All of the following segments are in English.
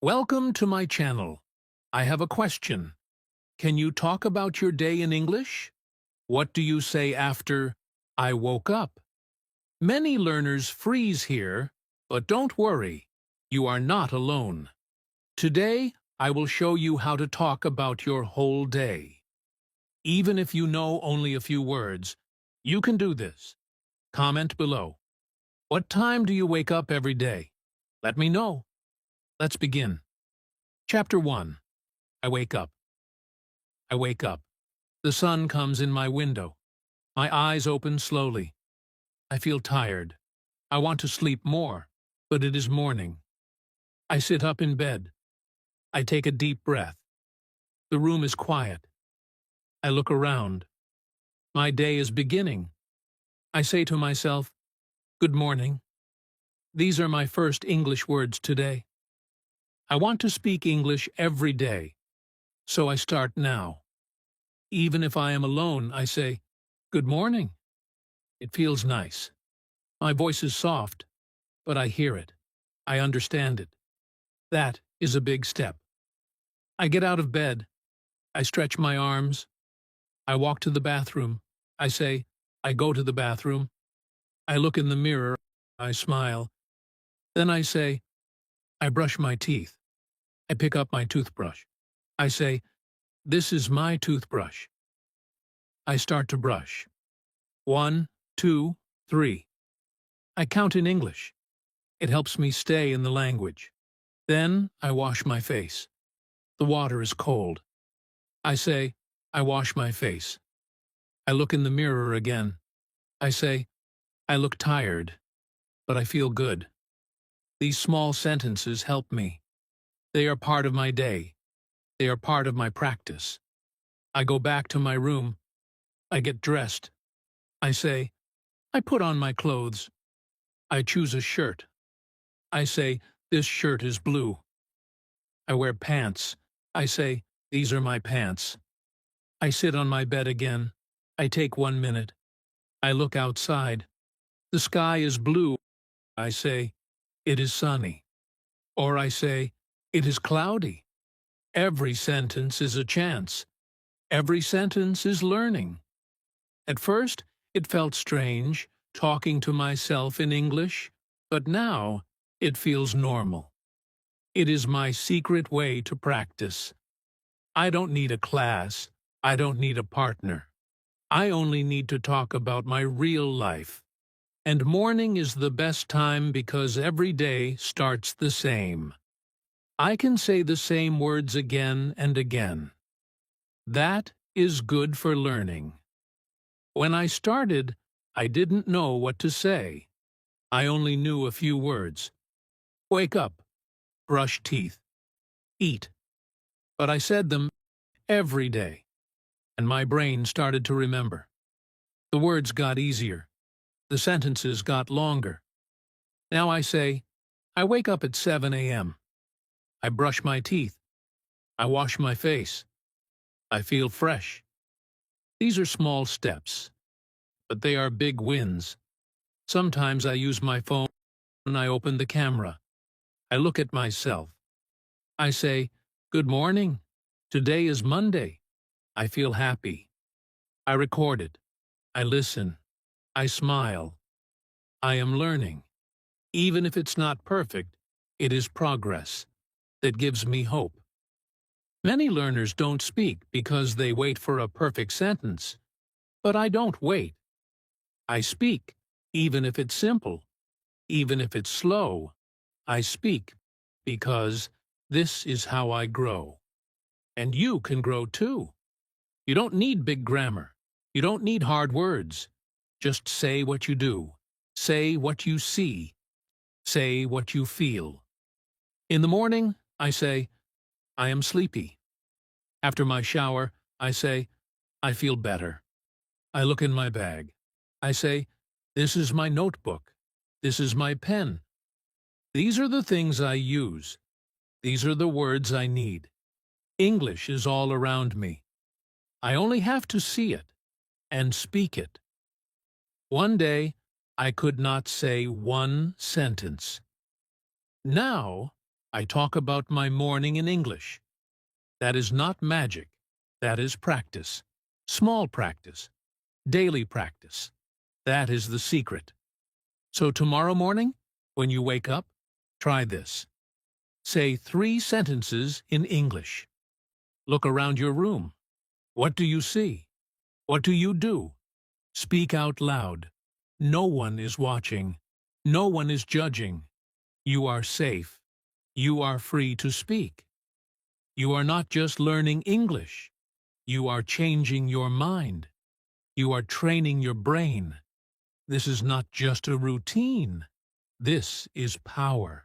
Welcome to my channel. I have a question. Can you talk about your day in English? What do you say after I woke up? Many learners freeze here, but don't worry. You are not alone. Today, I will show you how to talk about your whole day. Even if you know only a few words, you can do this. Comment below. What time do you wake up every day? Let me know. Let's begin. Chapter 1. I wake up. I wake up. The sun comes in my window. My eyes open slowly. I feel tired. I want to sleep more, but it is morning. I sit up in bed. I take a deep breath. The room is quiet. I look around. My day is beginning. I say to myself, "Good morning." These are my first English words today. I want to speak English every day, so I start now. Even if I am alone, I say, "Good morning." It feels nice. My voice is soft, but I hear it. I understand it. That is a big step. I get out of bed. I stretch my arms. I walk to the bathroom. I say, I go to the bathroom. I look in the mirror. I smile. Then I say, I brush my teeth. I pick up my toothbrush. I say, this is my toothbrush. I start to brush. 1, 2, 3. I count in English. It helps me stay in the language. Then I wash my face. The water is cold. I say, I wash my face. I look in the mirror again. I say, I look tired, but I feel good. These small sentences help me. They are part of my day. They are part of my practice. I go back to my room. I get dressed. I say, I put on my clothes. I choose a shirt. I say, this shirt is blue. I wear pants. I say, these are my pants. I sit on my bed again. I take 1 minute. I look outside. The sky is blue. I say, it is sunny. Or I say, it is cloudy. Every sentence is a chance. Every sentence is learning. At first, it felt strange, talking to myself in English, but now it feels normal. It is my secret way to practice. I don't need a class. I don't need a partner. I only need to talk about my real life. And morning is the best time because every day starts the same. I can say the same words again and again. That is good for learning. When I started, I didn't know what to say. I only knew a few words. Wake up, brush teeth, eat. But I said them every day, and my brain started to remember. The words got easier. The sentences got longer. Now I say, I wake up at 7 a.m. I brush my teeth. I wash my face. I feel fresh. These are small steps, but they are big wins. Sometimes I use my phone and I open the camera. I look at myself. I say, good morning. Today is Monday. I feel happy. I record it. I listen. I smile. I am learning. Even if it's not perfect, it is progress that gives me hope. Many learners don't speak because they wait for a perfect sentence. But I don't wait. I speak, even if it's simple, even if it's slow. I speak because this is how I grow. And you can grow too. You don't need big grammar. You don't need hard words. Just say what you do. Say what you see. Say what you feel. In the morning, I say, I am sleepy. After my shower, I say, I feel better. I look in my bag. I say, this is my notebook. This is my pen. These are the things I use. These are the words I need. English is all around me. I only have to see it and speak it. One day, I could not say one sentence. Now, I talk about my morning in English. That is not magic. That is practice. Small practice. Daily practice. That is the secret. So tomorrow morning, when you wake up, try this. Say 3 sentences in English. Look around your room. What do you see? What do you do? Speak out loud. No one is watching. No one is judging. You are safe. You are free to speak. You are not just learning English. You are changing your mind. You are training your brain. This is not just a routine. This is power.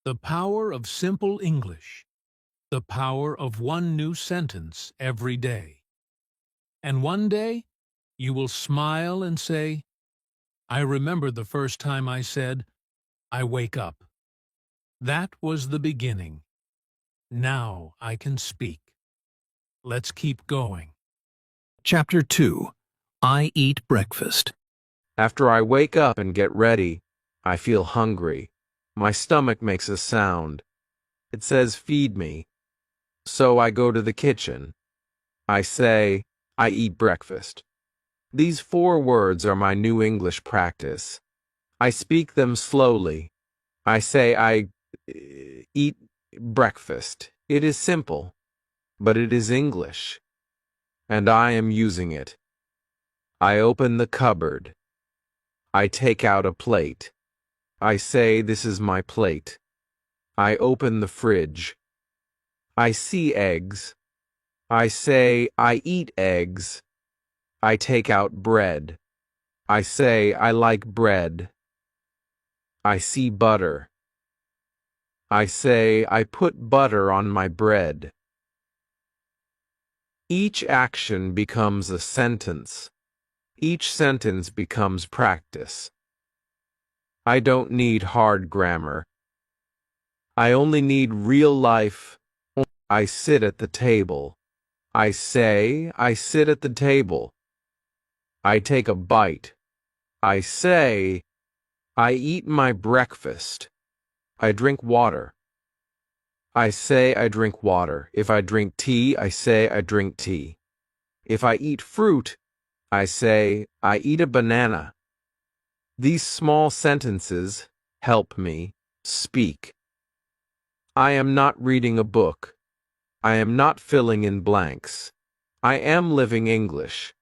The power of simple English. The power of one new sentence every day. And one day, you will smile and say, I remember the first time I said, I wake up. That was the beginning. Now I can speak. Let's keep going. Chapter 2. I eat breakfast. After I wake up and get ready, I feel hungry. My stomach makes a sound. It says, feed me. So I go to the kitchen. I say, I eat breakfast. These 4 words are my new English practice. I speak them slowly. I say, I eat breakfast. It is simple, but it is English, and I am using it. I open the cupboard. I take out a plate. I say, this is my plate. I open the fridge. I see eggs. I say, I eat eggs. I take out bread. I say, I like bread. I see butter. I say, I put butter on my bread. Each action becomes a sentence. Each sentence becomes practice. I don't need hard grammar. I only need real life. I sit at the table. I say, I sit at the table. I take a bite. I say, I eat my breakfast. I drink water. I say I drink water. If I drink tea, I say I drink tea. If I eat fruit, I say I eat a banana. These small sentences help me speak. I am not reading a book. I am not filling in blanks. I am living English.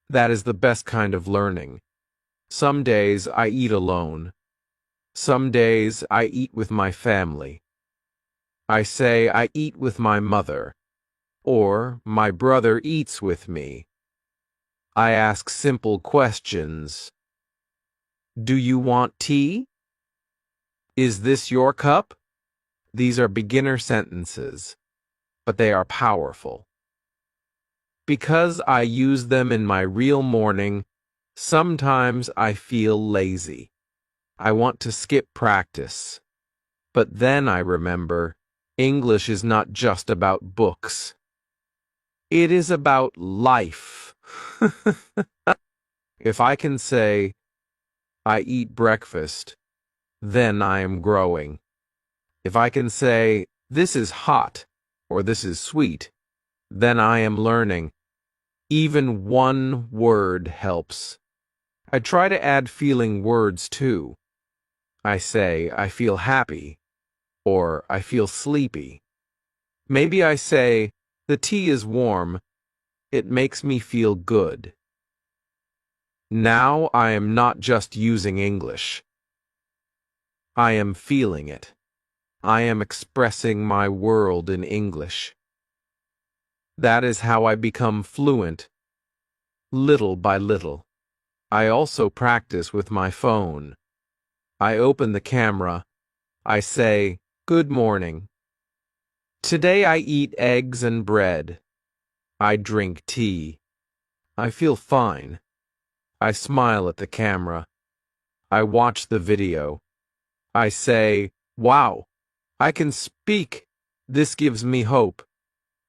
That is the best kind of learning. Some days I eat alone. Some days I eat with my family. I say I eat with my mother, or my brother eats with me. I ask simple questions. Do you want tea? Is this your cup? These are beginner sentences, but they are powerful. Because I use them in my real morning, sometimes I feel lazy. I want to skip practice. But then I remember, English is not just about books. It is about life. If I can say, I eat breakfast, then I am growing. If I can say, this is hot, or this is sweet, then I am learning. Even one word helps. I try to add feeling words too. I say, I feel happy, or I feel sleepy. Maybe I say, the tea is warm. It makes me feel good. Now I am not just using English. I am feeling it. I am expressing my world in English. That is how I become fluent, little by little. I also practice with my phone. I open the camera. I say, good morning. Today I eat eggs and bread. I drink tea. I feel fine. I smile at the camera. I watch the video. I say, wow, I can speak. This gives me hope.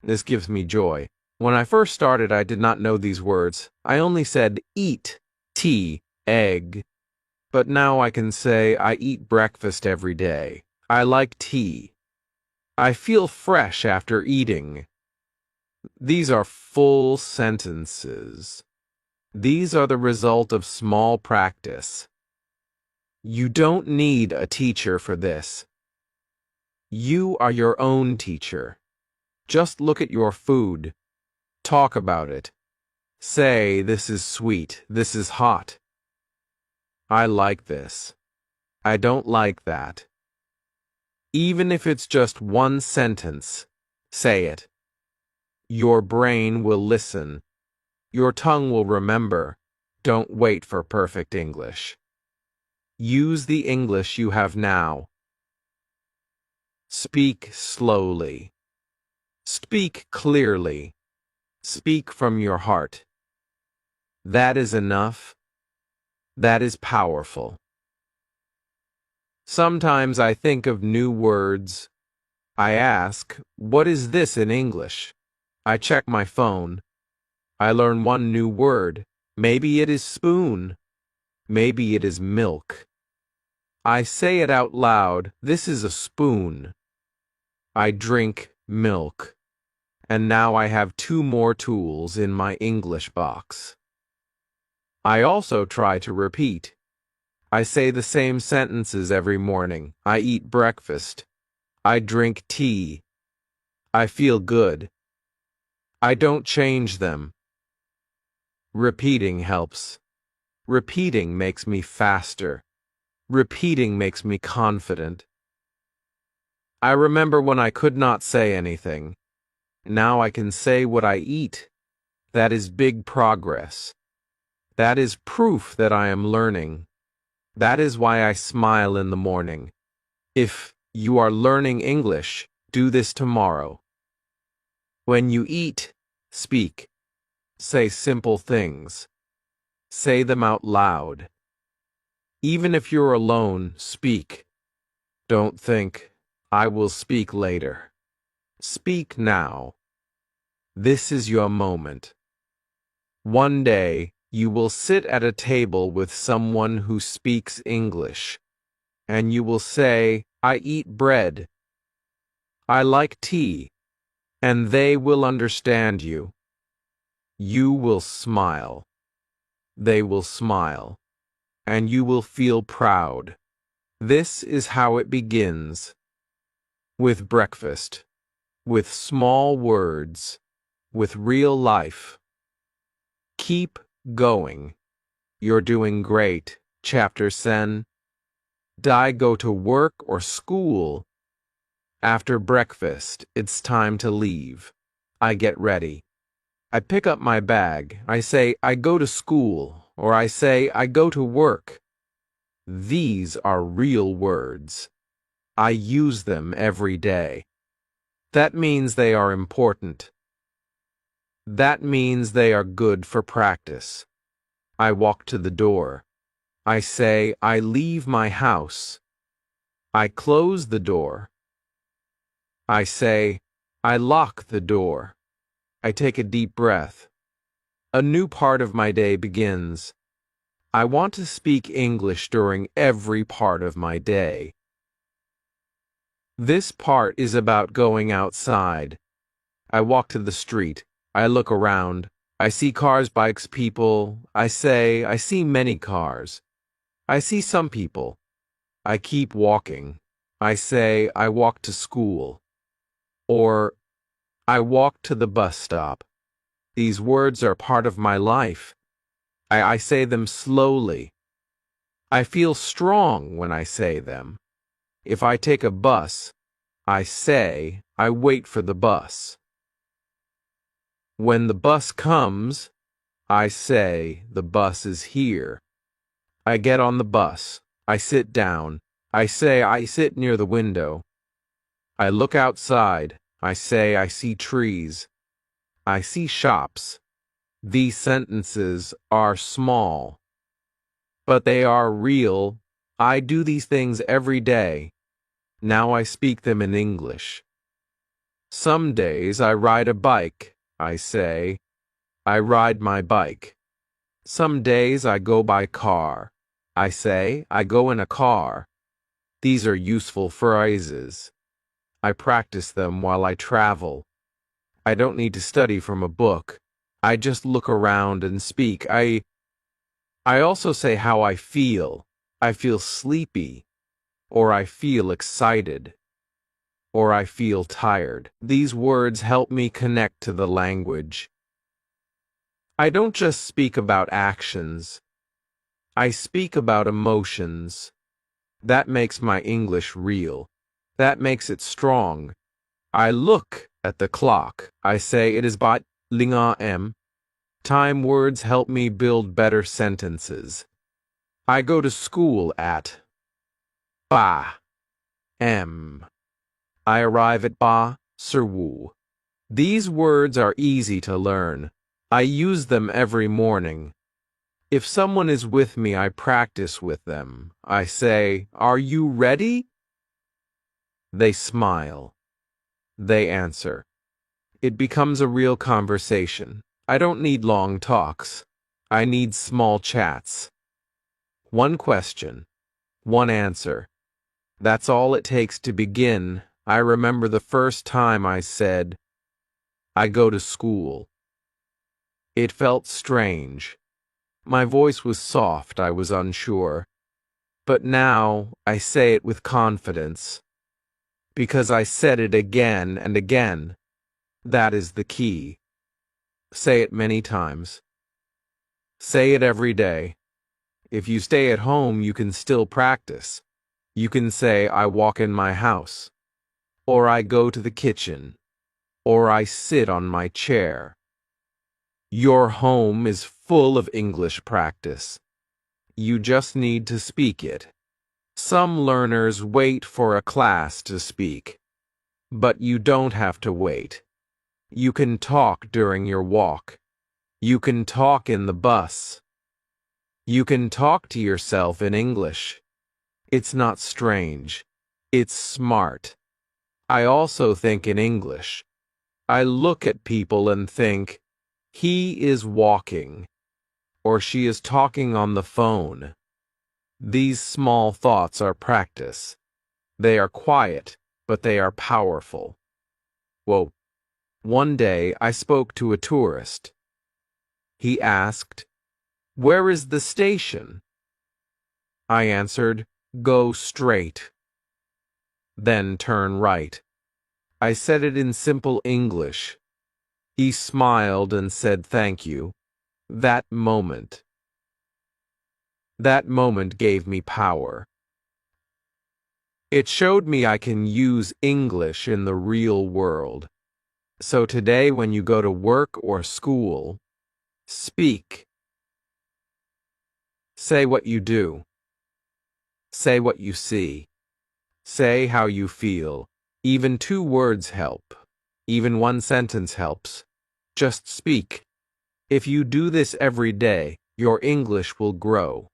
This gives me joy. When I first started, I did not know these words. I only said eat, tea, egg. But now I can say I eat breakfast every day. I like tea. I feel fresh after eating. These are full sentences. These are the result of small practice. You don't need a teacher for this. You are your own teacher. Just look at your food. Talk about it. Say, this is sweet, this is hot. I like this. I don't like that. Even if it's just one sentence, say it. Your brain will listen. Your tongue will remember. Don't wait for perfect English. Use the English you have now. Speak slowly. Speak clearly. Speak from your heart. That is enough. That is powerful. Sometimes I think of new words. I ask, what is this in English? I check my phone. I learn one new word. Maybe it is spoon. Maybe it is milk. I say it out loud. This is a spoon. I drink milk. And now I have 2 more tools in my English box. I also try to repeat. I say the same sentences every morning. I eat breakfast. I drink tea. I feel good. I don't change them. Repeating helps. Repeating makes me faster. Repeating makes me confident. I remember when I could not say anything. Now I can say what I eat. That is big progress. That is proof that I am learning. That is why I smile in the morning. If you are learning English, do this tomorrow. When you eat, speak. Say simple things. Say them out loud. Even if you're alone, speak. Don't think, I will speak later. Speak now. This is your moment. One day, you will sit at a table with someone who speaks English, and you will say, I eat bread. I like tea, and they will understand you. You will smile. They will smile, and you will feel proud. This is how it begins. With breakfast, with small words, with real life. Keep going. You're doing great. Chapter 10. I go to work or school. After breakfast, it's time to leave. I get ready. I pick up my bag. I say, I go to school, or I say, I go to work. These are real words. I use them every day. That means they are important. That means they are good for practice. I walk to the door. I say, I leave my house. I close the door. I say, I lock the door. I take a deep breath. A new part of my day begins. I want to speak English during every part of my day. This part is about going outside. I walk to the street. I look around. I see cars, bikes, people. I say, I see many cars. I see some people. I keep walking. I say, I walk to school. Or, I walk to the bus stop. These words are part of my life. I say them slowly. I feel strong when I say them. If I take a bus, I say, I wait for the bus. When the bus comes, I say, the bus is here. I get on the bus. I sit down. I say, I sit near the window. I look outside. I say, I see trees. I see shops. These sentences are small, but they are real. I do these things every day. Now I speak them in English. Some days I ride a bike. I say, I ride my bike. Some days I go by car. I say, I go in a car. These are useful phrases. I practice them while I travel. I don't need to study from a book. I just look around and speak. I also say how I feel. I feel sleepy, or I feel excited, or I feel tired. These words help me connect to the language. I don't just speak about actions. I speak about emotions. That makes my English real. That makes it strong. I look at the clock. I say it is about 5 am. Time words help me build better sentences. I go to school at 5 am. I arrive at 5:15. These words are easy to learn. I use them every morning. If someone is with me, I practice with them. I say, "Are you ready?" They smile. They answer. It becomes a real conversation. I don't need long talks. I need small chats. One question, one answer. That's all it takes to begin. I remember the first time I said, "I go to school." It felt strange. My voice was soft, I was unsure. But now I say it with confidence. Because I said it again and again. That is the key. Say it many times. Say it every day. If you stay at home, you can still practice. You can say, "I walk in my house," or "I go to the kitchen," or "I sit on my chair." Your home is full of English practice. You just need to speak it. Some learners wait for a class to speak, but you don't have to wait. You can talk during your walk. You can talk in the bus. You can talk to yourself in English. It's not strange. It's smart. I also think in English. I look at people and think, "He is walking," or "She is talking on the phone." These small thoughts are practice. They are quiet, but they are powerful. Whoa. One day I spoke to a tourist. He asked, "Where is the station?" I answered, "Go straight. Then turn right." I said it in simple English. He smiled and said thank you. That moment gave me power. It showed me I can use English in the real world. So today when you go to work or school, speak. Say what you do. Say what you see. Say how you feel. Even 2 words help. Even 1 sentence helps. Just speak. If you do this every day, your English will grow.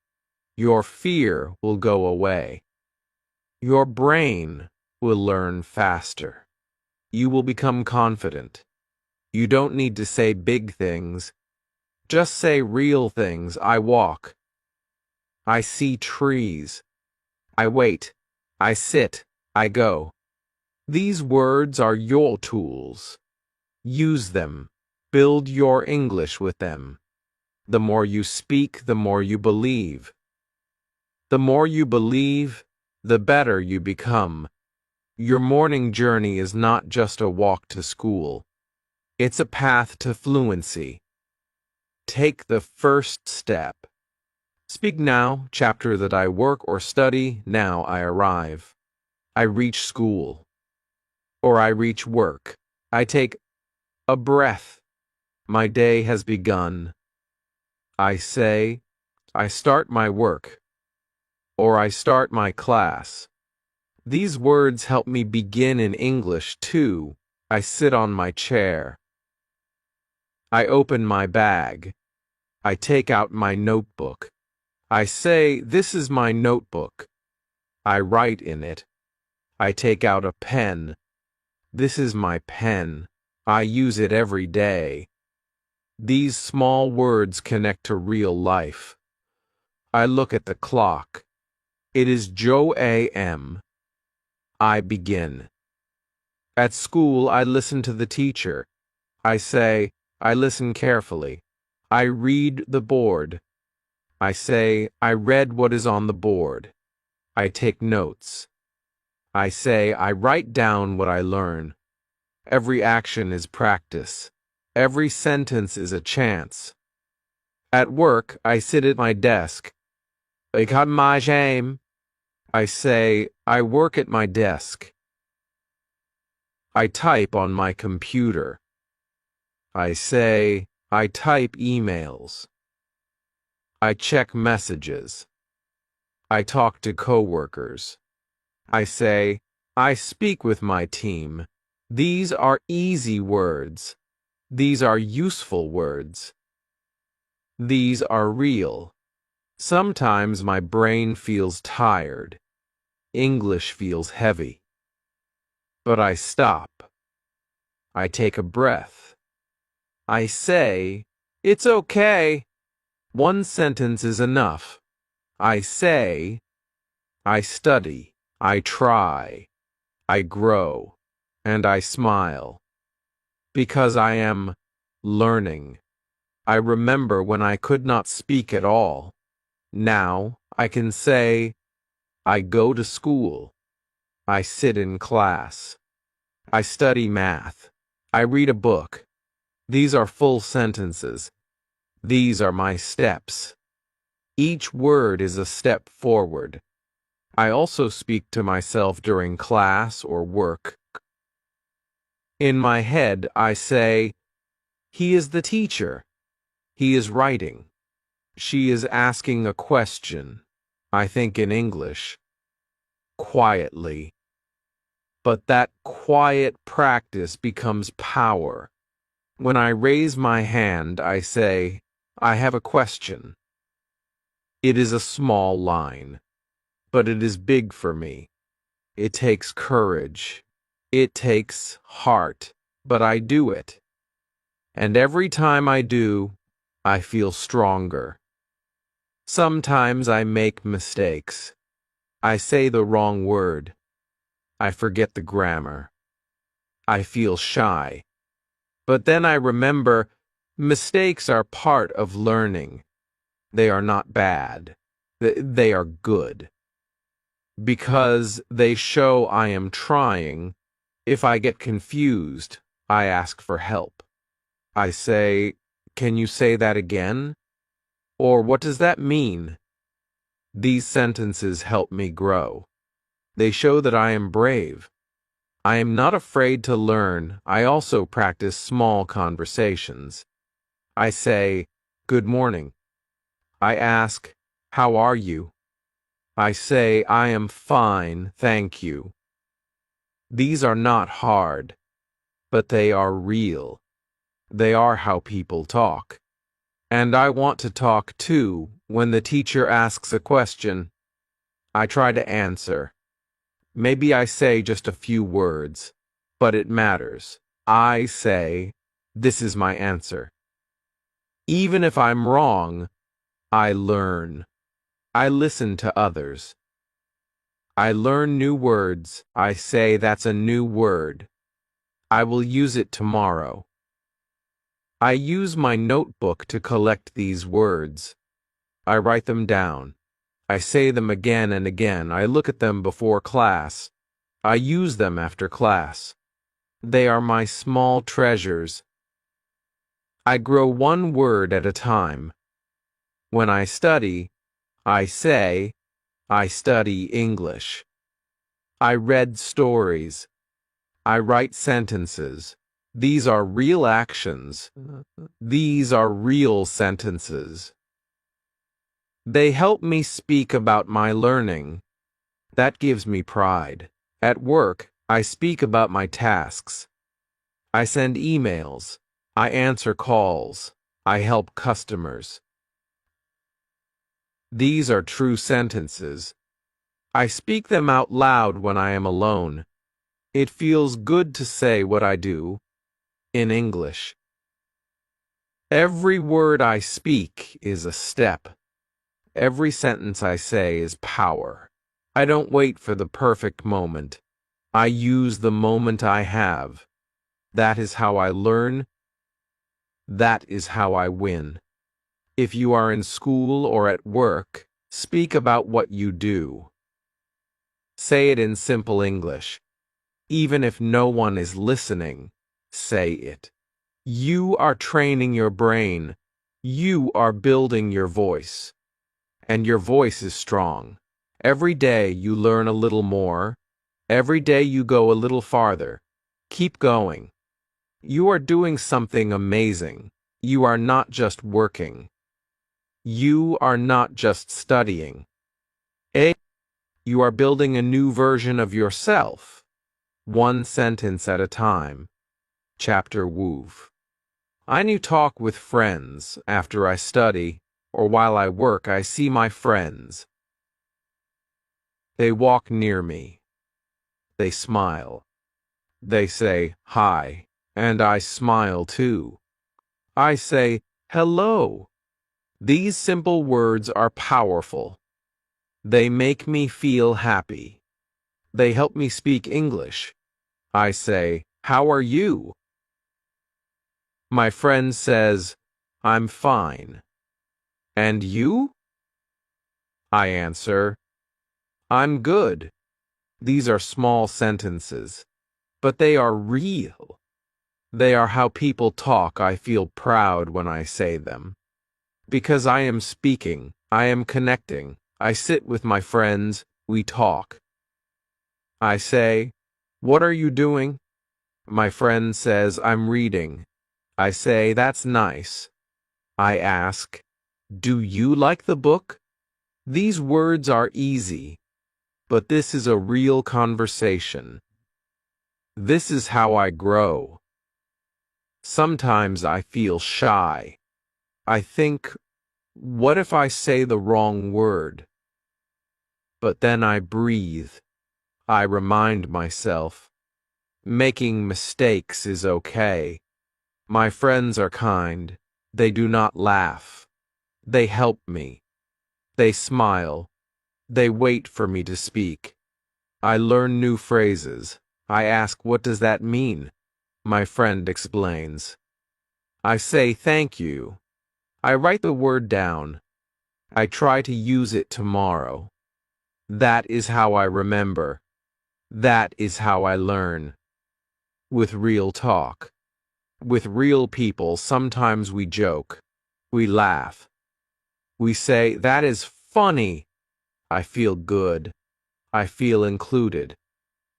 Your fear will go away. Your brain will learn faster. You will become confident. You don't need to say big things. Just say real things. I walk. I see trees. I wait. I sit. I go. These words are your tools. Use them. Build your English with them. The more you speak, the more you believe. The more you believe, the better you become. Your morning journey is not just a walk to school. It's a path to fluency. Take the first step. Speak now, chapter that I work or study, now I arrive. I reach school. Or I reach work. I take a breath. My day has begun. I say, I start my work. Or I start my class. These words help me begin in English too. I sit on my chair. I open my bag. I take out my notebook. I say, "This is my notebook." I write in it. I take out a pen. This is my pen. I use it every day. These small words connect to real life. I look at the clock. It is Joe A.M. I begin. At school, I listen to the teacher. I say, I listen carefully. I read the board. I say, I read what is on the board. I take notes. I say, I write down what I learn. Every action is practice. Every sentence is a chance. At work, I sit at my desk. Ik had my shame. I say, I work at my desk. I type on my computer. I say, I type emails. I check messages. I talk to coworkers. I say, I speak with my team. These are easy words. These are useful words. These are real. Sometimes my brain feels tired. English feels heavy. But I stop. I take a breath. I say, it's okay. One sentence is enough. I say, I study, I try, I grow, and I smile. Because I am learning. I remember when I could not speak at all. Now I can say, I go to school. I sit in class. I study math. I read a book. These are full sentences. These are my steps. Each word is a step forward. I also speak to myself during class or work. In my head, I say, he is the teacher. He is writing. She is asking a question. I think in English. Quietly. But that quiet practice becomes power. When I raise my hand, I say, I have a question. It is a small line, but it is big for me. It takes courage. It takes heart, but I do it. And every time I do, I feel stronger. Sometimes I make mistakes. I say the wrong word. I forget the grammar. I feel shy. But then I remember mistakes are part of learning. They are not bad. They are good. Because they show I am trying. If I get confused, I ask for help. I say, can you say that again? Or what does that mean? These sentences help me grow. They show that I am brave. I am not afraid to learn. I also practice small conversations. I say, good morning. I ask, how are you? I say, I am fine, thank you. These are not hard, but they are real. They are how people talk. And I want to talk too. When the teacher asks a question, I try to answer. Maybe I say just a few words, but it matters. I say, this is my answer. Even if I'm wrong, I learn. I listen to others. I learn new words. I say that's a new word. I will use it tomorrow. I use my notebook to collect these words. I write them down. I say them again and again. I look at them before class. I use them after class. They are my small treasures. I grow one word at a time. When I study, I say, I study English. I read stories. I write sentences. These are real actions. These are real sentences. They help me speak about my learning. That gives me pride. At work, I speak about my tasks. I send emails. I answer calls. I help customers. These are true sentences. I speak them out loud when I am alone. It feels good to say what I do in English. Every word I speak is a step. Every sentence I say is power. I don't wait for the perfect moment. I use the moment I have. That is how I learn. That is how I win. If you are in school or at work, speak about what you do. Say it in simple English. Even if no one is listening, say it. You are training your brain. You are building your voice. And your voice is strong. Every day you learn a little more. Every day you go a little farther. Keep going. You are doing something amazing. You are not just working. You are not just studying. You are building a new version of yourself. One sentence at a time. Chapter Woof. I new talk with friends. After I study, or while I work, I see my friends. They walk near me. They smile. They say, hi, and I smile too. I say, hello. These simple words are powerful. They make me feel happy. They help me speak English. I say, how are you? My friend says, I'm fine. And you? I answer, I'm good. These are small sentences, but they are real. They are how people talk. I feel proud when I say them. Because I am speaking, I am connecting. I sit with my friends, we talk. I say, what are you doing? My friend says, I'm reading. I say, that's nice. I ask, do you like the book? These words are easy, but this is a real conversation. This is how I grow. Sometimes I feel shy. I think, what if I say the wrong word? But then I breathe. I remind myself, making mistakes is okay. My friends are kind. They do not laugh. They help me. They smile. They wait for me to speak. I learn new phrases. I ask, what does that mean? My friend explains. I say thank you. I write the word down. I try to use it tomorrow. That is how I remember. That is how I learn. With real talk. With real people, sometimes we joke. We laugh. We say, that is funny. I feel good. I feel included.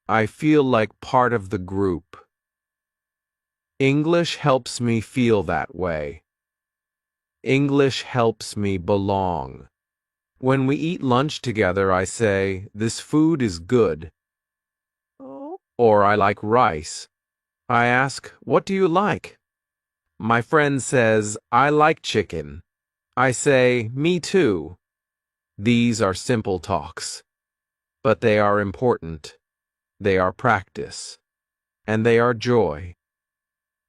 I feel like part of the group. English helps me feel that way. English helps me belong. When we eat lunch together, I say, this food is good. Or I like rice. I ask, what do you like? My friend says, I like chicken. I say, me too. These are simple talks, but they are important. They are practice, and they are joy.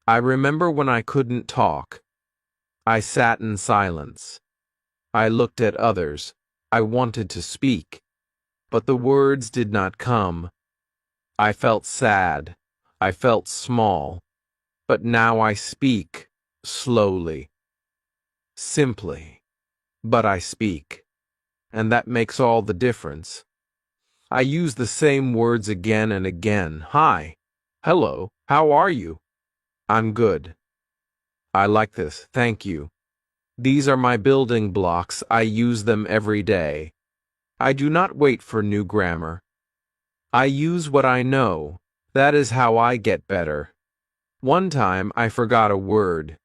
I remember when I couldn't talk. I sat in silence. I looked at others. I wanted to speak, but the words did not come. I felt sad. I felt small. But now I speak, slowly, simply, but I speak, and that makes all the difference. I use the same words again and again. Hi, hello, how are you? I'm good. I like this, thank you. These are my building blocks. I use them every day. I do not wait for new grammar. I use what I know. That is how I get better. One time I forgot a word.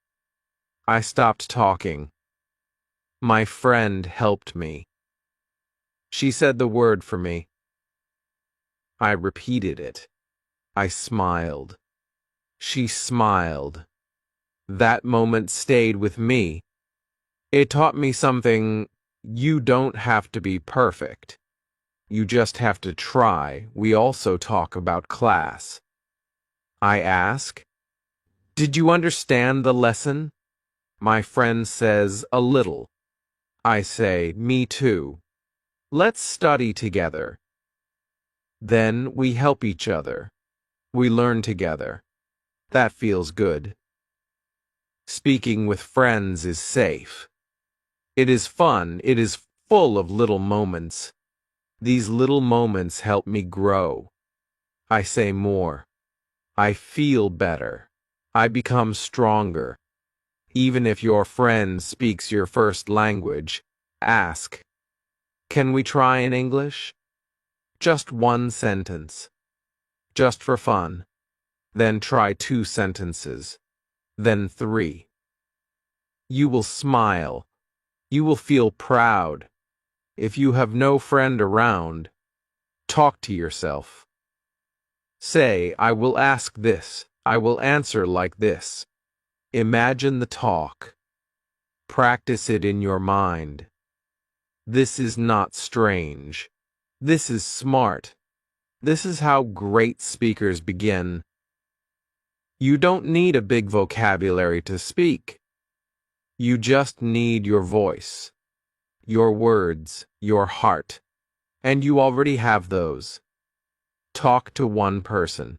I stopped talking. My friend helped me. She said the word for me. I repeated it. I smiled. She smiled. That moment stayed with me. It taught me something. You don't have to be perfect. You just have to try. We also talk about class. I ask, did you understand the lesson? My friend says, a little. I say, me too. Let's study together. Then we help each other. We learn together. That feels good. Speaking with friends is safe. It is fun. It is full of little moments. These little moments help me grow. I say more. I feel better. I become stronger. Even if your friend speaks your first language, ask, "Can we try in English?" Just one sentence. Just for fun. Then try 2 sentences. Then 3. You will smile. You will feel proud. If you have no friend around, talk to yourself. Say, "I will ask this. I will answer like this." Imagine the talk. Practice it in your mind. This is not strange. This is smart. This is how great speakers begin. You don't need a big vocabulary to speak. You just need your voice, your words, your heart. And you already have those. Talk to one person.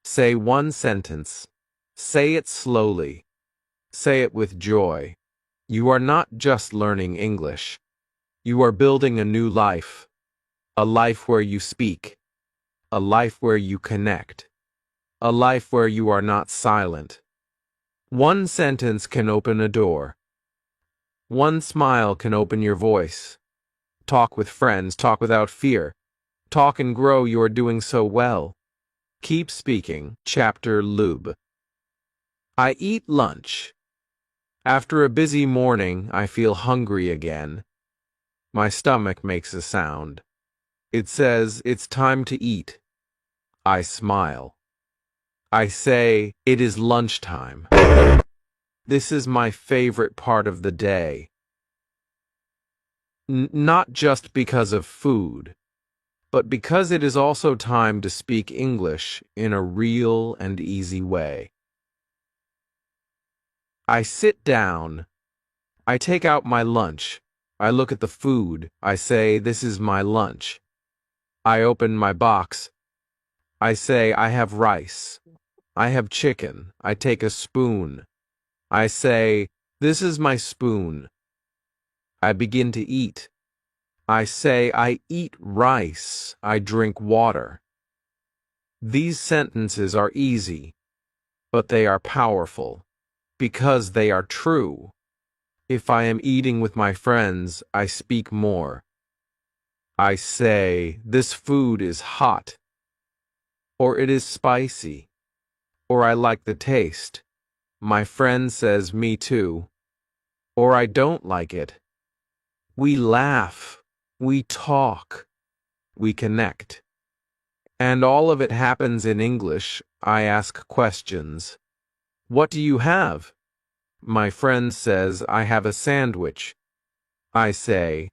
Say one sentence. Say it slowly. Say it with joy. You are not just learning English. You are building a new life. A life where you speak. A life where you connect. A life where you are not silent. One sentence can open a door. One smile can open your voice. Talk with friends. Talk without fear. Talk and grow. You are doing so well. Keep speaking. Chapter Lube. I eat lunch. After a busy morning, I feel hungry again. My stomach makes a sound. It says, "It's time to eat." I smile. I say, "It is lunchtime." This is my favorite part of the day. Not just because of food, but because it is also time to speak English in a real and easy way. I sit down. I take out my lunch. I look at the food. I say, "This is my lunch." I open my box. I say, "I have rice. I have chicken." I take a spoon. I say, "This is my spoon." I begin to eat. I say, "I eat rice. I drink water." These sentences are easy, but they are powerful, because they are true. If I am eating with my friends, I speak more. I say, "This food is hot," or "It is spicy," or "I like the taste." My friend says, "Me too," or "I don't like it." We laugh, we talk, we connect. And all of it happens in English. I ask questions. "What do you have?" My friend says, "I have a sandwich." I say,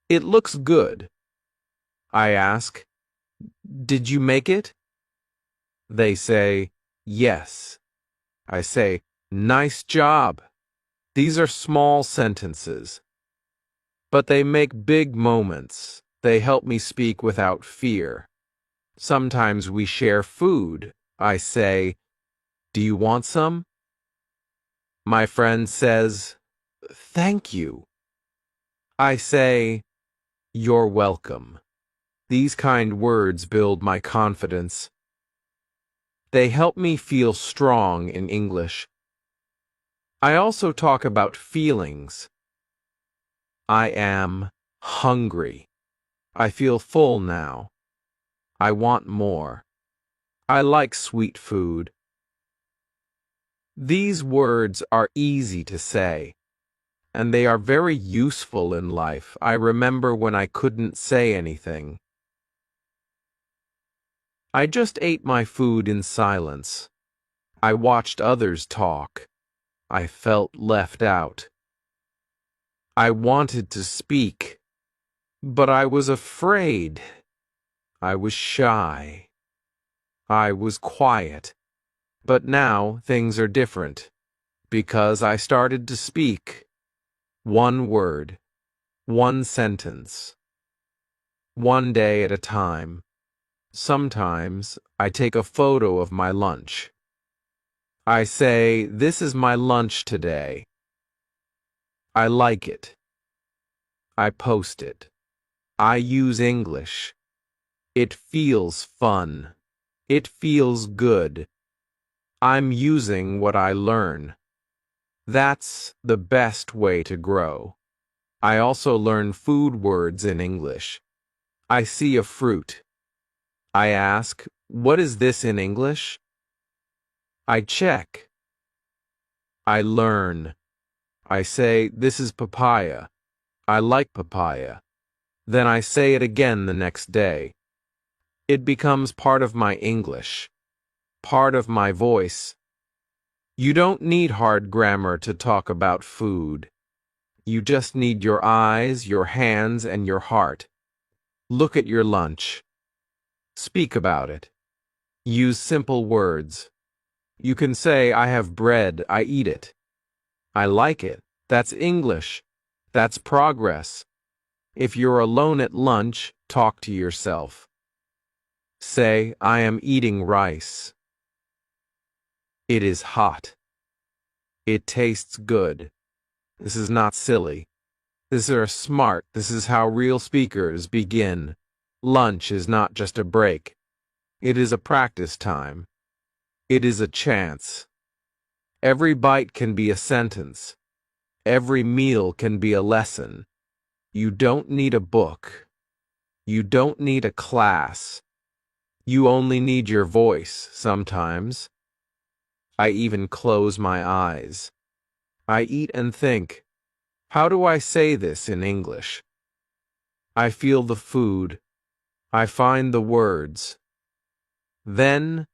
It looks good." I ask, "Did you make it?" They say, "Yes." I say, "Nice job." These are small sentences, but they make big moments. They help me speak without fear. Sometimes we share food. I say, "Do you want some?" My friend says, "Thank you." I say, "You're welcome." These kind words build my confidence. They help me feel strong in English. I also talk about feelings. I am hungry. I feel full now. I want more. I like sweet food. These words are easy to say, and they are very useful in life. I remember when I couldn't say anything. I just ate my food in silence. I watched others talk. I felt left out. I wanted to speak, but I was afraid. I was shy. I was quiet. But now things are different, because I started to speak. One word, one sentence, one day at a time. Sometimes I take a photo of my lunch. I say, "This is my lunch today." I like it. I post it. I use English. It feels fun. It feels good. I'm using what I learn. That's the best way to grow. I also learn food words in English. I see a fruit. I ask, "What is this in English?" I check. I learn. I say, "This is papaya. I like papaya." Then I say it again the next day. It becomes part of my English, part of my voice. You don't need hard grammar to talk about food. You just need your eyes, your hands, and your heart. Look at your lunch. Speak about it. Use simple words. You can say, "I have bread, I eat it." "I like it." That's English. That's progress. If you're alone at lunch, talk to yourself. Say, "I am eating rice. It is hot. It tastes good." This is not silly. This is smart. This is how real speakers begin. Lunch is not just a break. It is a practice time. It is a chance. Every bite can be a sentence. Every meal can be a lesson. You don't need a book. You don't need a class. You only need your voice sometimes. I even close my eyes. I eat and think, how do I say this in English? I feel the food. I find the words. Then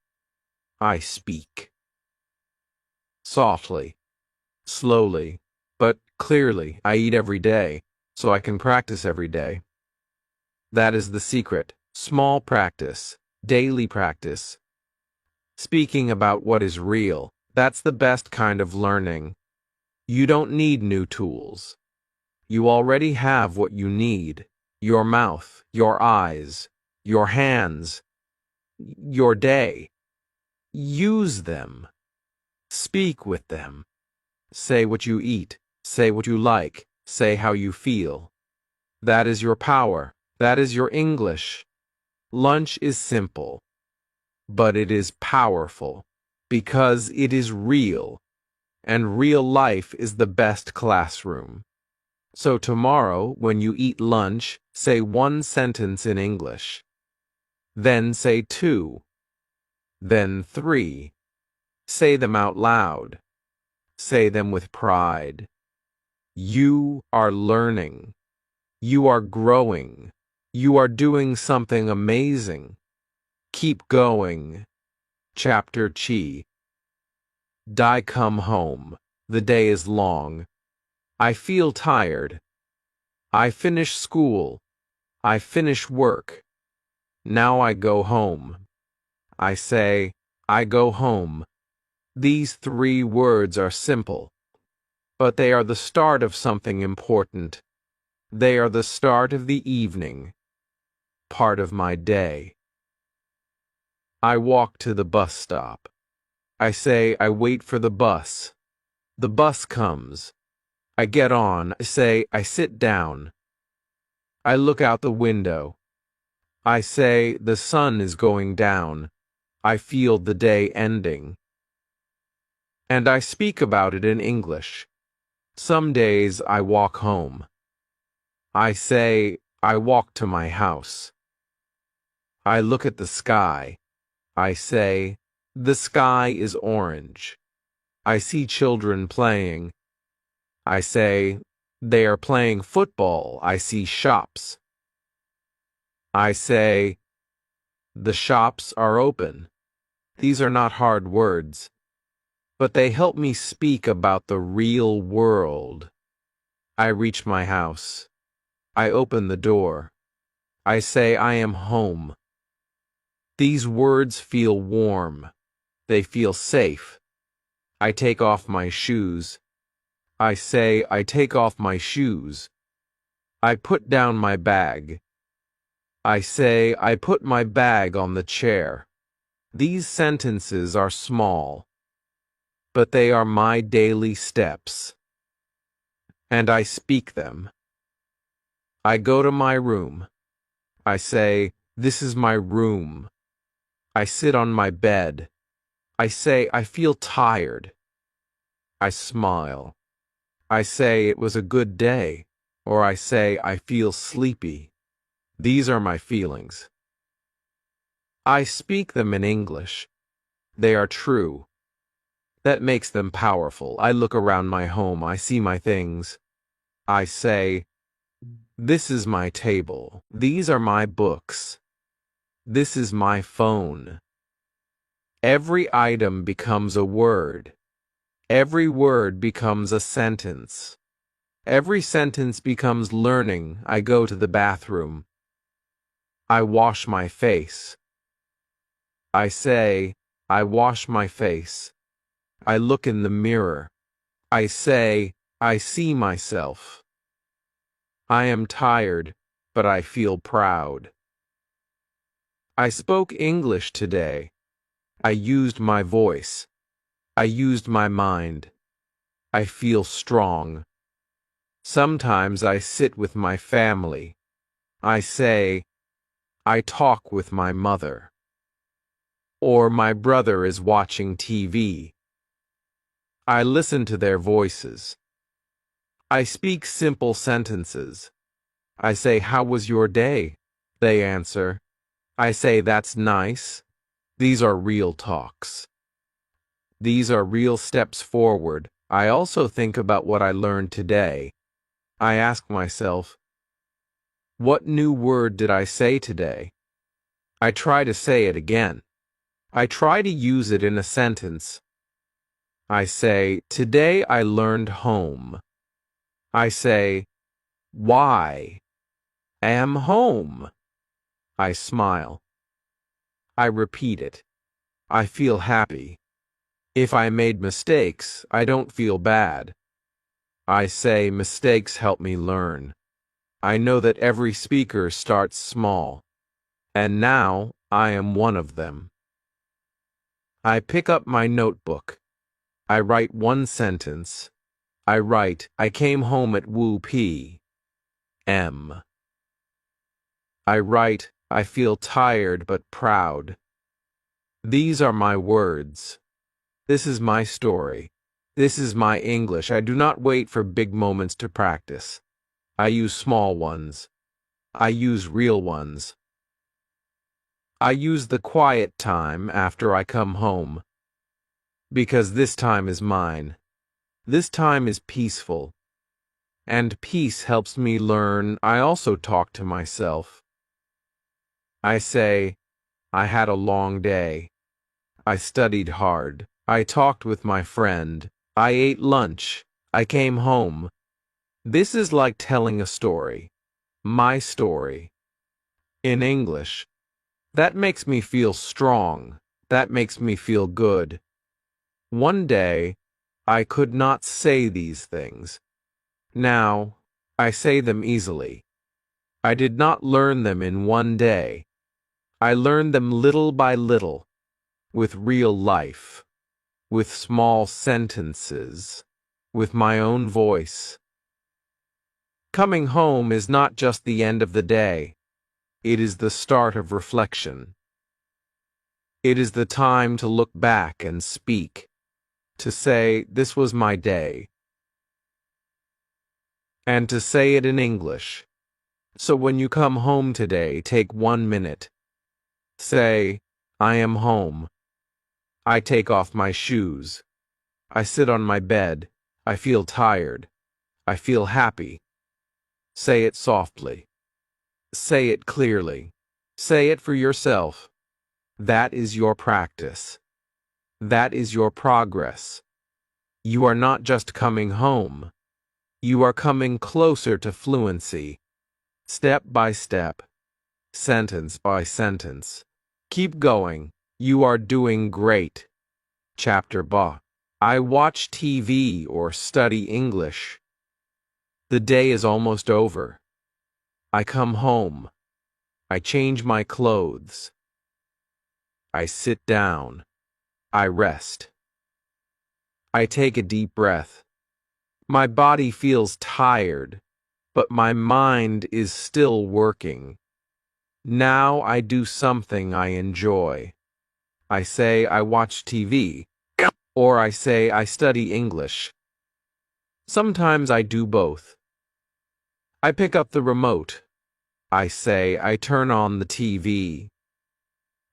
I speak. Softly, slowly, but clearly. I eat every day, so I can practice every day. That is the secret. Small practice, daily practice. Speaking about what is real, that's the best kind of learning. You don't need new tools. You already have what you need. Your mouth, your eyes, your hands, your day. Use them. Speak with them. Say what you eat. Say what you like. Say how you feel. That is your power. That is your English. Lunch is simple, but it is powerful because it is real, and real life is the best classroom. So tomorrow, when you eat lunch, say one sentence in English. Then say two. Then three. Say them out loud. Say them with pride. You are learning. You are growing. You are doing something amazing. Keep going. Chapter Chi. Die come home. The day is long. I feel tired. I finish school. I finish work. Now I go home. I say, I go home. These three words are simple, but they are the start of something important. They are the start of the evening, part of my day. I walk to the bus stop. I say, I wait for the bus. The bus comes. I get on. I say, I sit down. I look out the window. I say, the sun is going down. I feel the day ending. And I speak about it in English. Some days I walk home. I say, I walk to my house. I look at the sky. I say, the sky is orange. I see children playing. I say, they are playing football. I see shops. I say, the shops are open. These are not hard words, but they help me speak about the real world. I reach my house. I open the door. I say I am home. These words feel warm. They feel safe. I take off my shoes. I say I take off my shoes. I put down my bag. I say, I put my bag on the chair. These sentences are small, but they are my daily steps, and I speak them. I go to my room. I say, this is my room. I sit on my bed. I say, I feel tired. I smile. I say, it was a good day, or I say, I feel sleepy. These are my feelings. I speak them in English. They are true. That makes them powerful. I look around my home. I see my things. I say, this is my table. These are my books. This is my phone. Every item becomes a word. Every word becomes a sentence. Every sentence becomes learning. I go to the bathroom. I wash my face. I say, I wash my face. I look in the mirror. I say, I see myself. I am tired, but I feel proud. I spoke English today. I used my voice. I used my mind. I feel strong. Sometimes I sit with my family. I say, I talk with my mother. Or my brother is watching TV. I listen to their voices. I speak simple sentences. I say, how was your day? They answer. I say, that's nice. These are real talks. These are real steps forward. I also think about what I learned today. I ask myself, what new word did I say today? I try to say it again. I try to use it in a sentence. I say, today I learned home. I say, why? Am home. I smile. I repeat it. I feel happy. If I made mistakes, I don't feel bad. I say mistakes help me learn. I know that every speaker starts small, and now I am one of them. I pick up my notebook. I write one sentence. I write, I came home at Wu p.m. I write, I feel tired but proud. These are my words. This is my story. This is my English. I do not wait for big moments to practice. I use small ones. I use real ones. I use the quiet time after I come home. Because this time is mine. This time is peaceful. And peace helps me learn. I also talk to myself. I say, I had a long day. I studied hard. I talked with my friend. I ate lunch. I came home. This is like telling a story. My story. In English. That makes me feel strong. That makes me feel good. One day, I could not say these things. Now, I say them easily. I did not learn them in one day. I learned them little by little, with real life, with small sentences, with my own voice. Coming home is not just the end of the day. It is the start of reflection. It is the time to look back and speak, to say, this was my day, and to say it in English. So when you come home today, take 1 minute. Say, I am home. I take off my shoes. I sit on my bed. I feel tired. I feel happy. Say it softly. Say it clearly. Say it for yourself. That is your practice. That is your progress. You are not just coming home. You are coming closer to fluency, step by step, sentence by sentence. Keep going. You are doing great. Chapter Ba. I watch TV or study English. The day is almost over. I come home. I change my clothes. I sit down. I rest. I take a deep breath. My body feels tired, but my mind is still working. Now I do something I enjoy. I say I watch TV, or I say I study English. Sometimes I do both. I pick up the remote. I say I turn on the TV.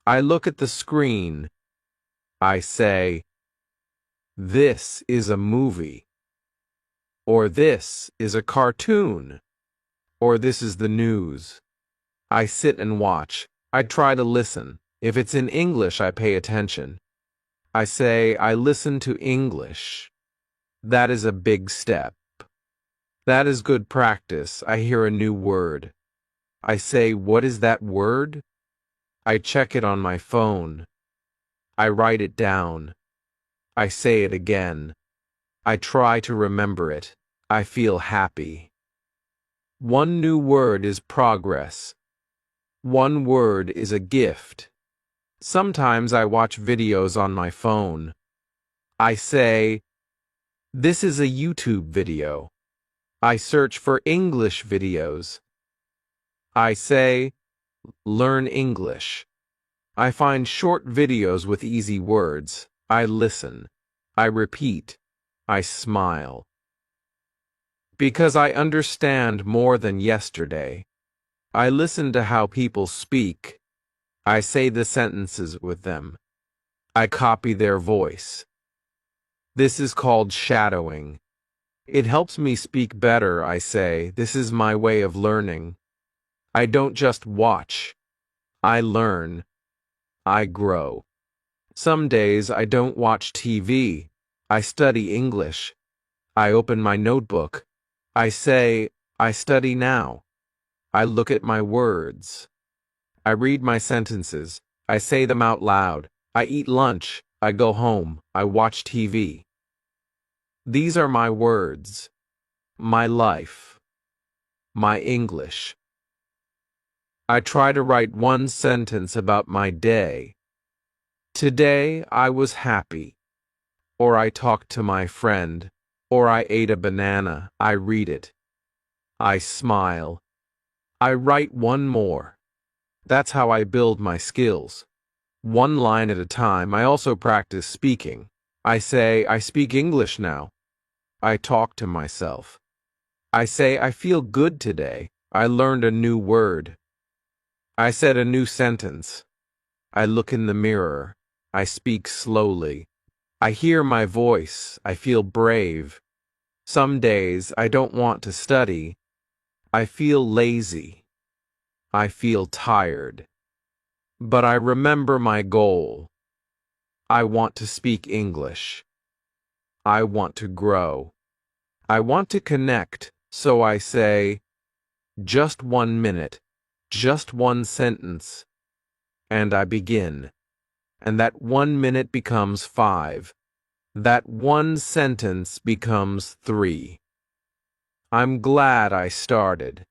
I look at the screen. I say, this is a movie. Or this is a cartoon. Or this is the news. I sit and watch. I try to listen. If it's in English, I pay attention. I say I listen to English. That is a big step. That is good practice. I hear a new word. I say, what is that word? I check it on my phone. I write it down. I say it again. I try to remember it. I feel happy. One new word is progress. One word is a gift. Sometimes I watch videos on my phone. I say, this is a YouTube video. I search for English videos. I say, learn English. I find short videos with easy words. I listen. I repeat. I smile. Because I understand more than yesterday. I listen to how people speak. I say the sentences with them. I copy their voice. This is called shadowing. It helps me speak better, I say. This is my way of learning. I don't just watch. I learn. I grow. Some days I don't watch TV. I study English. I open my notebook. I say, I study now. I look at my words. I read my sentences. I say them out loud. I eat lunch. I go home. I watch TV. These are my words. My life. My English. I try to write one sentence about my day. Today I was happy. Or I talked to my friend. Or I ate a banana. I read it. I smile. I write one more. That's how I build my skills. One line at a time. I also practice speaking. I say, I speak English now. I talk to myself. I say, I feel good today. I learned a new word. I said a new sentence. I look in the mirror. I speak slowly. I hear my voice. I feel brave. Some days I don't want to study. I feel lazy. I feel tired. But I remember my goal. I want to speak English. I want to grow. I want to connect, so I say, just 1 minute, just one sentence, and I begin. And that 1 minute becomes 5. That one sentence becomes 3. I'm glad I started.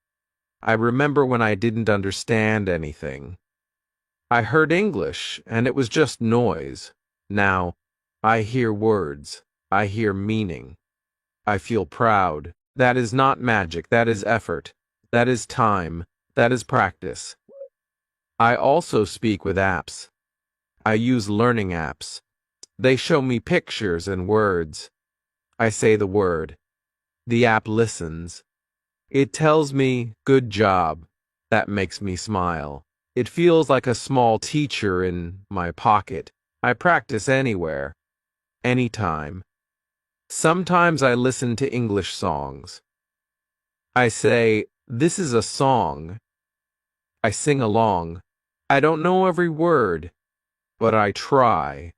I remember when I didn't understand anything. I heard English, and it was just noise. Now, I hear words. I hear meaning. I feel proud. That is not magic. That is effort. That is time. That is practice. I also speak with apps. I use learning apps. They show me pictures and words. I say the word. The app listens. It tells me, good job. That makes me smile. It feels like a small teacher in my pocket. I practice anywhere, anytime. Sometimes I listen to English songs. I say, this is a song. I sing along. I don't know every word, but I try.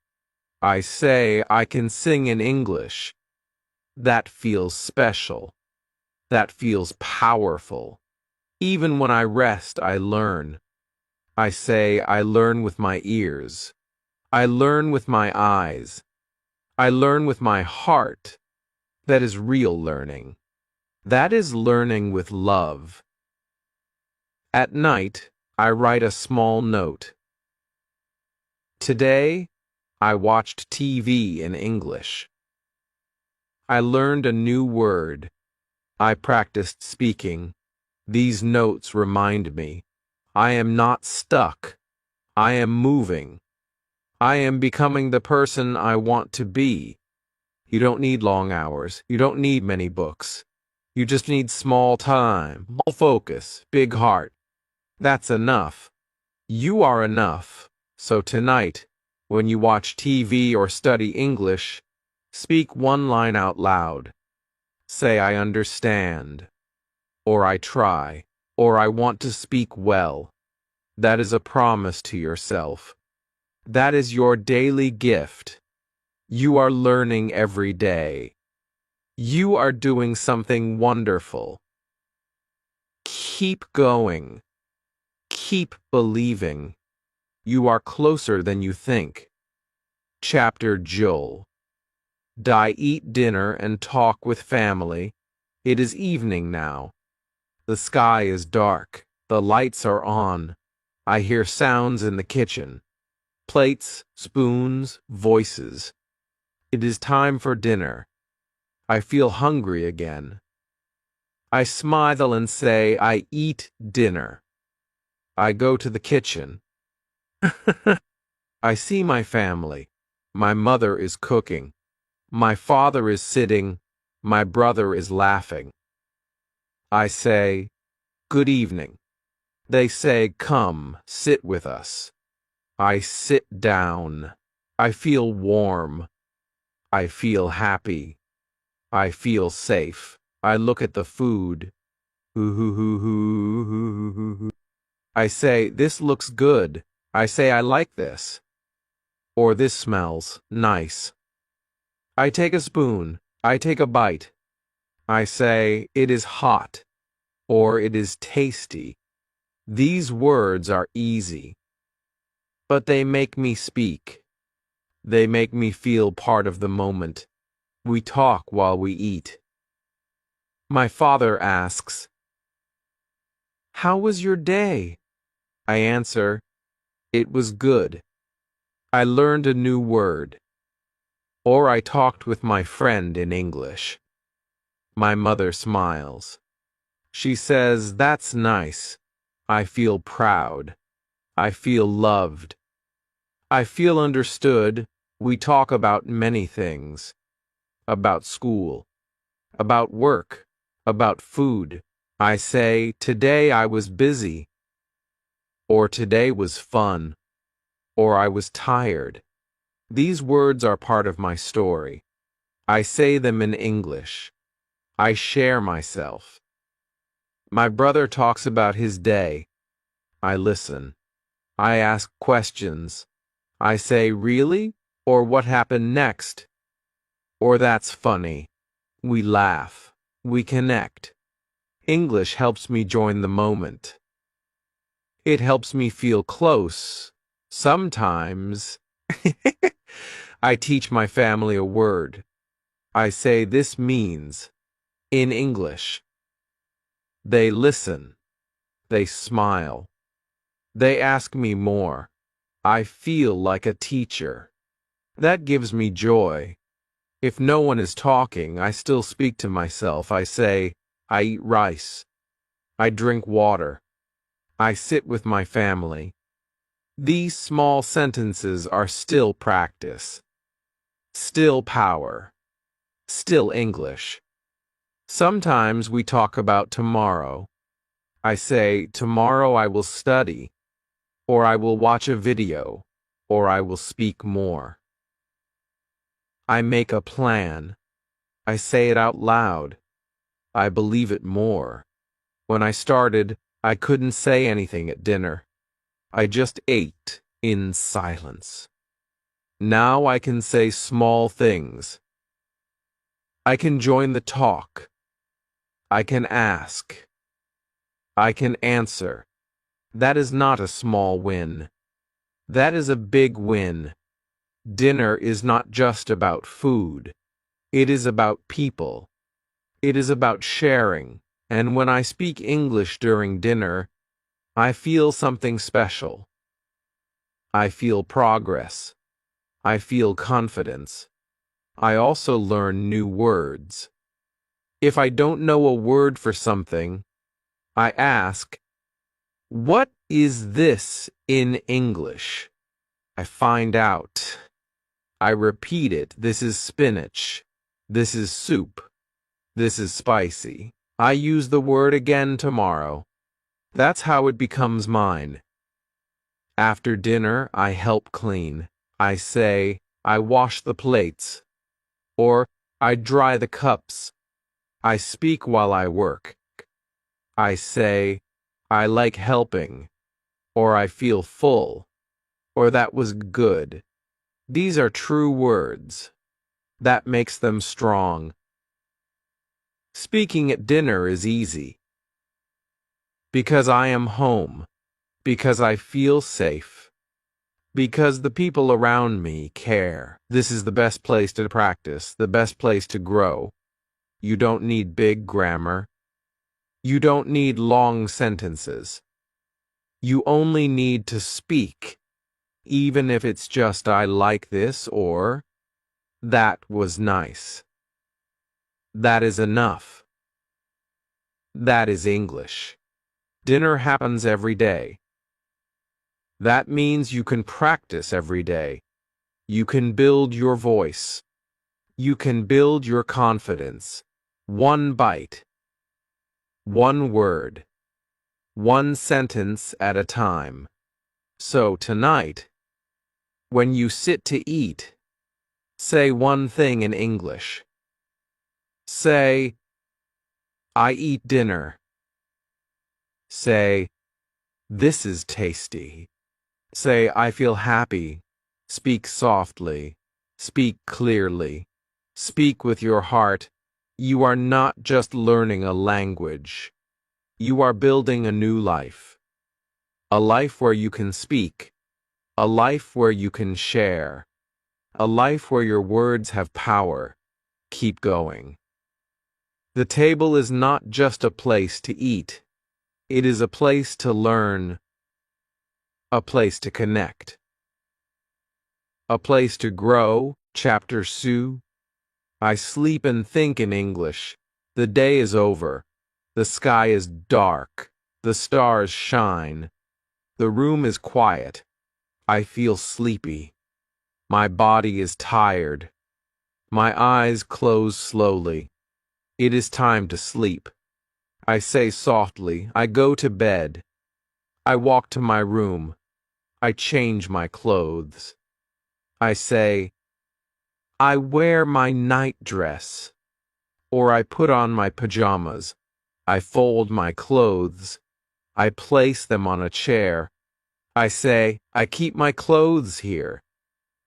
I say I can sing in English. That feels special. That feels powerful. Even when I rest, I learn. I say I learn with my ears. I learn with my eyes. I learn with my heart. That is real learning. That is learning with love. At night, I write a small note. Today, I watched TV in English. I learned a new word. I practiced speaking. These notes remind me. I am not stuck. I am moving. I am becoming the person I want to be. You don't need long hours. You don't need many books. You just need small time, small focus, big heart. That's enough. You are enough. So tonight, when you watch TV or study English, speak one line out loud. Say, I understand, or I try, or I want to speak well. That is a promise to yourself. That is your daily gift. You are learning every day. You are doing something wonderful. Keep going. Keep believing. You are closer than you think. Chapter Joel. I eat dinner and talk with family. It is evening now. The sky is dark. The lights are on. I hear sounds in the kitchen. Plates, spoons, voices. It is time for dinner. I feel hungry again. I smile and say, I eat dinner. I go to the kitchen. I see my family. My mother is cooking. My father is sitting. My brother is laughing. I say, good evening. They say, come, sit with us. I sit down. I feel warm. I feel happy. I feel safe. I look at the food. I say, this looks good. I say, I like this. Or this smells nice. I take a spoon. I take a bite. I say, it is hot. Or it is tasty. These words are easy. But they make me speak. They make me feel part of the moment. We talk while we eat. My father asks, how was your day? I answer, it was good. I learned a new word. Or I talked with my friend in English. My mother smiles. She says, that's nice. I feel proud. I feel loved. I feel understood. We talk about many things. About school. About work. About food. I say, today I was busy. Or today was fun. Or I was tired. These words are part of my story. I say them in English. I share myself. My brother talks about his day. I listen. I ask questions. I say, really? Or what happened next? Or that's funny. We laugh. We connect. English helps me join the moment. It helps me feel close. Sometimes I teach my family a word. I say this means in English. They listen. They smile. They ask me more. I feel like a teacher. That gives me joy. If no one is talking, I still speak to myself. I say, I eat rice. I drink water. I sit with my family. These small sentences are still practice. Still power. Still English. Sometimes we talk about tomorrow. I say, tomorrow I will study, or I will watch a video, or I will speak more. I make a plan. I say it out loud. I believe it more. When I started, I couldn't say anything at dinner. I just ate in silence. Now I can say small things. I can join the talk. I can ask. I can answer. That is not a small win. That is a big win. Dinner is not just about food. It is about people. It is about sharing. And when I speak English during dinner, I feel something special. I feel progress. I feel confidence. I also learn new words. If I don't know a word for something, I ask, "What is this in English?" I find out. I repeat it. This is spinach. This is soup. This is spicy. I use the word again tomorrow. That's how it becomes mine. After dinner, I help clean. I say, I wash the plates. Or, I dry the cups. I speak while I work. I say, I like helping. Or I feel full. Or that was good. These are true words. That makes them strong. Speaking at dinner is easy. Because I am home. Because I feel safe. Because the people around me care. This is the best place to practice, the best place to grow. You don't need big grammar. You don't need long sentences. You only need to speak, even if it's just I like this or that was nice. That is enough. That is English. Dinner happens every day. That means you can practice every day. You can build your voice. You can build your confidence. One bite. One word. One sentence at a time. So tonight, when you sit to eat, say one thing in English. Say, I eat dinner. Say, this is tasty. Say, I feel happy. Speak softly. Speak clearly. Speak with your heart. You are not just learning a language. You are building a new life. A life where you can speak. A life where you can share. A life where your words have power. Keep going. The table is not just a place to eat. It is a place to learn. A place to connect. A place to grow. Chapter Sue. I sleep and think in English. The day is over. The sky is dark. The stars shine. The room is quiet. I feel sleepy. My body is tired. My eyes close slowly. It is time to sleep. I say softly, I go to bed. I walk to my room. I change my clothes. I say, I wear my night dress. Or I put on my pajamas. I fold my clothes. I place them on a chair. I say, I keep my clothes here.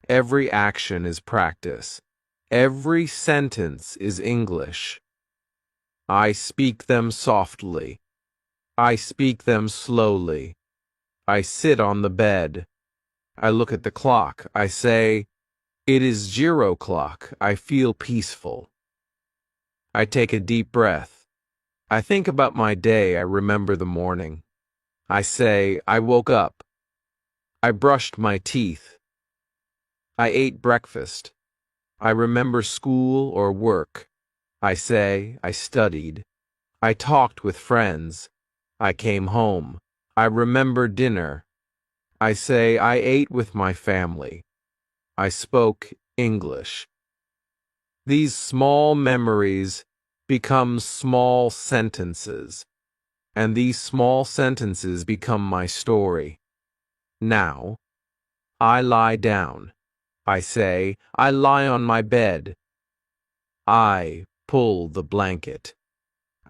Every action is practice. Every sentence is English. I speak them softly. I speak them slowly. I sit on the bed. I look at the clock. I say, it is 0 o'clock. I feel peaceful. I take a deep breath. I think about my day. I remember the morning. I say, I woke up. I brushed my teeth. I ate breakfast. I remember school or work. I say, I studied. I talked with friends. I came home. I remember dinner. I say, I ate with my family. I spoke English. These small memories become small sentences, and these small sentences become my story. Now, I lie down. I say, I lie on my bed. I pull the blanket.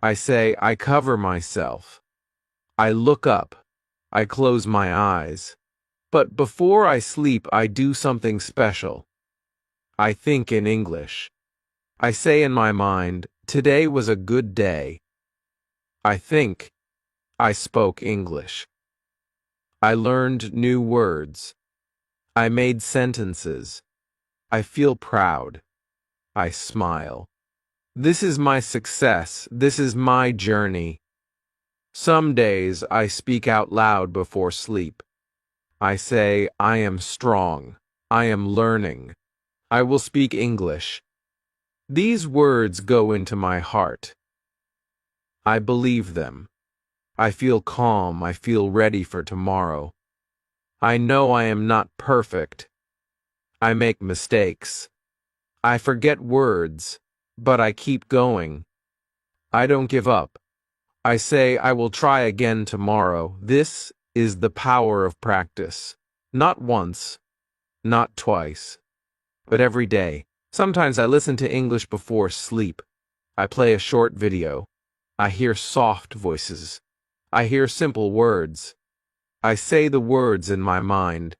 I say, I cover myself. I look up. I close my eyes. But before I sleep, I do something special. I think in English. I say in my mind, today was a good day. I think I spoke English. I learned new words. I made sentences. I feel proud. I smile. This is my success. This is my journey. Some days I speak out loud before sleep. I say, I am strong. I am learning. I will speak English. These words go into my heart. I believe them. I feel calm. I feel ready for tomorrow. I know I am not perfect. I make mistakes. I forget words, but I keep going. I don't give up. I say I will try again tomorrow. This is the power of practice. Not once, not twice, but every day. Sometimes I listen to English before sleep. I play a short video. I hear soft voices. I hear simple words. I say the words in my mind.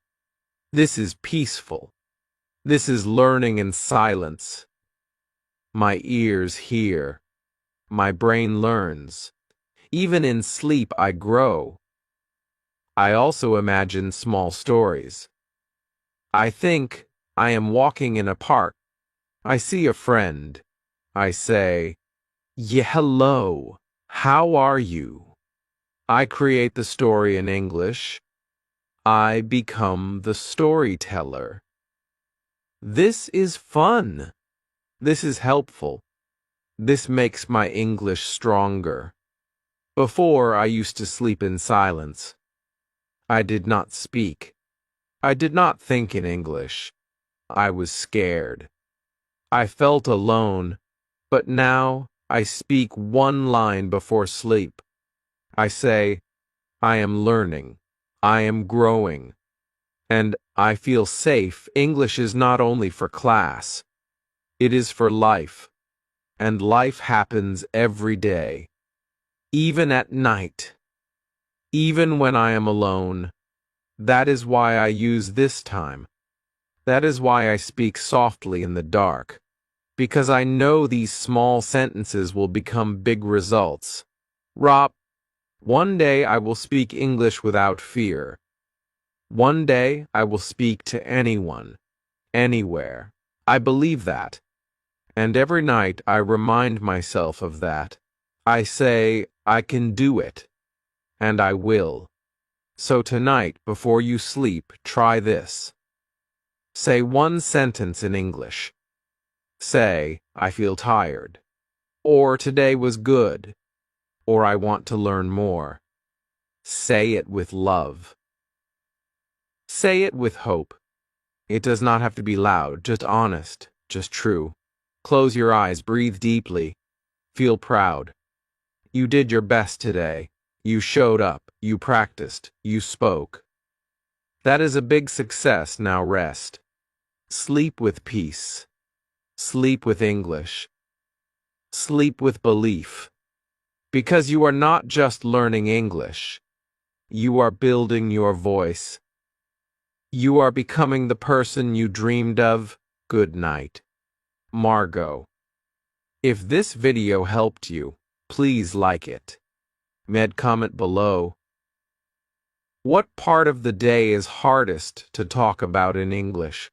This is peaceful. This is learning in silence. My ears hear. My brain learns. Even in sleep, I grow. I also imagine small stories. I think I am walking in a park. I see a friend. I say, yeah, hello. How are you? I create the story in English. I become the storyteller. This is fun. This is helpful. This makes my English stronger. Before, I used to sleep in silence. I did not speak. I did not think in English. I was scared. I felt alone, but now I speak one line before sleep. I say, I am learning. I am growing. And I feel safe. English is not only for class. It is for life. And life happens every day. Even at night. Even when I am alone. That is why I use this time. That is why I speak softly in the dark. Because I know these small sentences will become big results. Rob, one day I will speak English without fear. One day I will speak to anyone, anywhere. I believe that. And every night I remind myself of that. I say, I can do it. And I will. So tonight, before you sleep, try this. Say one sentence in English. Say, I feel tired. Or today was good. Or I want to learn more. Say it with love. Say it with hope. It does not have to be loud, just honest, just true. Close your eyes, breathe deeply. Feel proud. You did your best today. You showed up. You practiced. You spoke. That is a big success. Now rest. Sleep with peace. Sleep with English. Sleep with belief. Because you are not just learning English. You are building your voice. You are becoming the person you dreamed of. Good night. Margot. If this video helped you, please like it. Comment below. What part of the day is hardest to talk about in English?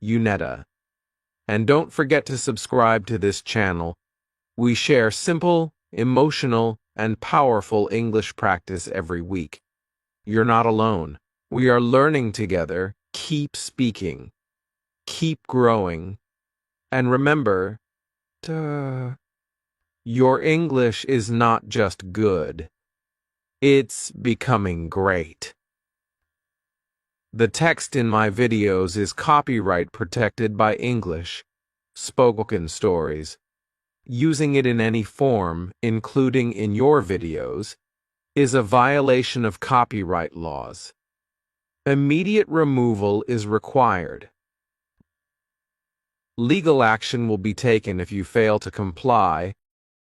Unetta. And don't forget to subscribe to this channel. We share simple, emotional, and powerful English practice every week. You're not alone. We are learning together. Keep speaking. Keep growing. And remember, your English is not just good. It's becoming great. The text in my videos is copyright protected by English Spoken Stories. Using it in any form, including in your videos, is a violation of copyright laws. Immediate removal is required. Legal action will be taken if you fail to comply